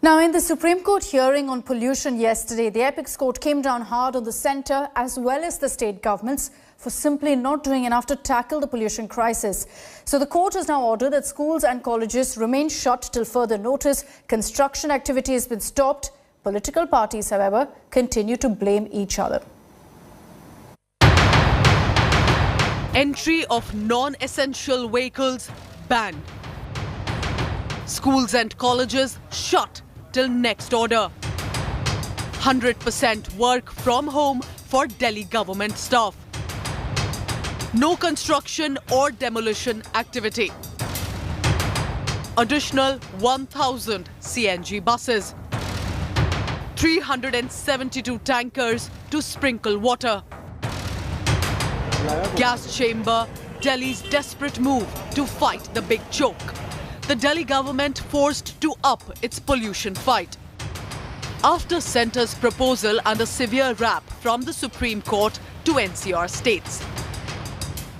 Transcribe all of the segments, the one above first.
Now, in the Supreme Court hearing on pollution yesterday, the Apex Court came down hard on the centre as well as the state governments for simply not doing enough to tackle the pollution crisis. So the court has now ordered that schools and colleges remain shut till further notice. Construction activity has been stopped. Political parties, however, continue to blame each other. Entry of non-essential vehicles banned. Schools and colleges shut till next order. 100% work from home for Delhi government staff. No construction or demolition activity. Additional 1,000 CNG buses. 372 tankers to sprinkle water. Gas chamber, Delhi's desperate move to fight the big choke. The Delhi government forced to up its pollution fight. After centre's proposal and a severe rap from the Supreme Court to NCR states.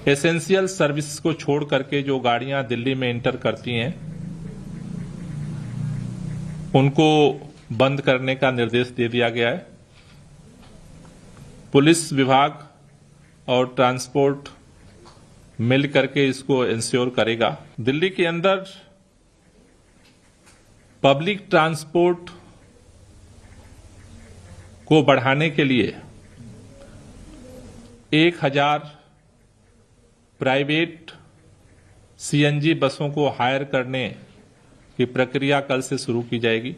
Essential service को छोड़ करके जो गाड़ियां दिल्ली में inter करती हैं उनको बंद करने का निर्देश दे दिया गया है। पुलिस विभाग और ट्रांसपोर्ट मिल करके इसको इंश्योर करेगा। दिल्ली के अंदर पब्लिक ट्रांसपोर्ट को बढ़ाने के लिए 1000 प्राइवेट सीएनजी बसों को हायर करने की प्रक्रिया कल से शुरू की जाएगी,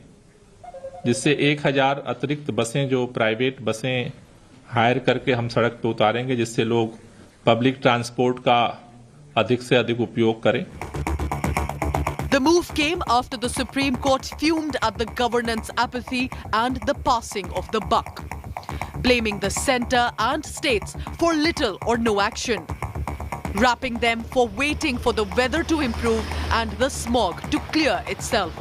जिससे 1000 अतिरिक्त बसें जो प्राइवेट बसें हायर करके हम सड़क पर उतारेंगे, जिससे लोग पब्लिक ट्रांसपोर्ट का अधिक से अधिक उपयोग करें। The move came after the Supreme Court fumed at the governance apathy and the passing of the buck, blaming the centre and states for little or no action, rapping them for waiting for the weather to improve and the smog to clear itself,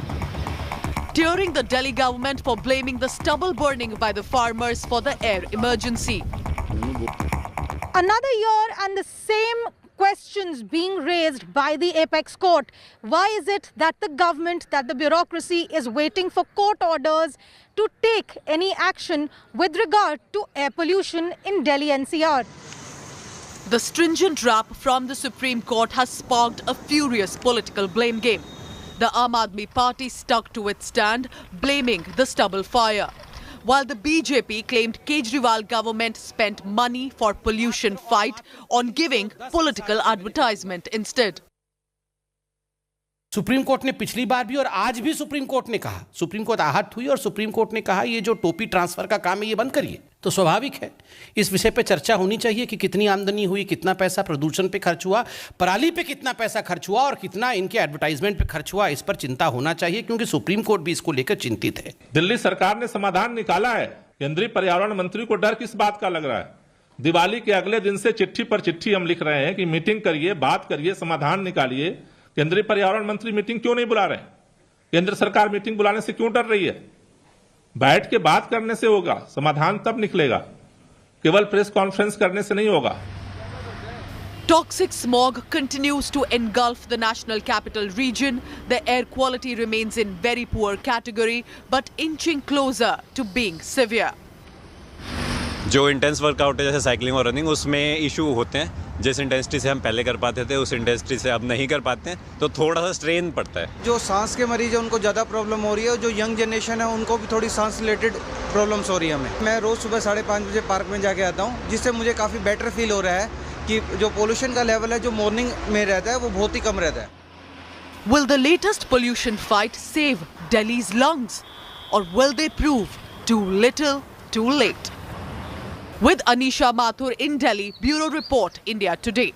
tearing the Delhi government for blaming the stubble burning by the farmers for the air emergency. Another year and the same questions being raised by the Apex Court. Why is it that the government, that the bureaucracy is waiting for court orders to take any action with regard to air pollution in Delhi NCR? The stringent rap from the Supreme Court has sparked a furious political blame game. The Aam Aadmi Party stuck to its stand, blaming the stubble fire, while the BJP claimed Kejriwal government spent money for pollution fight on giving political advertisement instead. Supreme court ने पिछली बार भी और आज भी supreme court ने कहा, supreme court आहत हुई और सुप्रीम कोर्ट ने कहा ये जो टोपी ट्रांसफर का काम है ये बंद करिए। तो स्वाभाविक है इस विषय पे चर्चा होनी चाहिए कि कितनी आमदनी हुई, कितना पैसा प्रदूषण पे खर्च हुआ, पराली पे कितना पैसा खर्च हुआ और कितना इनके एडवर्टाइजमेंट पे खर्च हुआ। इस पर चिंता होना चाहिए क्योंकि सुप्रीम कोर्ट भी इसको लेकर चिंतित है। दिल्ली सरकार ने समाधान निकाला है। केंद्रीय पर्यावरण मंत्री को डर किस बात का लग रहा है? दिवाली के अगले दिन से चिट्ठी पर चिट्ठी हम लिख रहे हैं कि मीटिंग करिए, बात करिए, समाधान निकालिए। केंद्रीय पर्यावरण मंत्री मीटिंग क्यों नहीं बुला रहे हैं? केंद्र सरकार मीटिंग बुलाने से क्यों डर रही है? बैठ के बात करने से होगा, समाधान तब निकलेगा, केवल प्रेस कॉन्फ्रेंस करने से नहीं होगा। Toxic smog continues to engulf the national capital region. The air quality remains in very poor category, but inching closer to being severe. जो इंटेंस वर्कआउट है जैसे साइकिलिंग और रनिंग, उसमें इशू होते हैं। जिस इंटेंसिटी से हम पहले कर पाते थे उस इंटेंसिटी से अब नहीं कर पाते हैं, तो थोड़ा सा स्ट्रेन पड़ता है। जो सांस के मरीज हैं उनको ज़्यादा प्रॉब्लम हो रही है और जो यंग जनरेशन है उनको भी थोड़ी सांस रिलेटेड प्रॉब्लम्स हो रही है। मैं रोज़ सुबह 5:30 बजे पार्क में जाके आता हूँ, जिससे मुझे काफ़ी बेटर फील हो रहा है कि जो पोल्यूशन का लेवल है जो मॉर्निंग में रहता है वो बहुत ही कम रहता है। Will the latest pollution fight save Delhi's lungs, or will they prove too little, too late? With Anisha Mathur in Delhi, Bureau Report, India Today.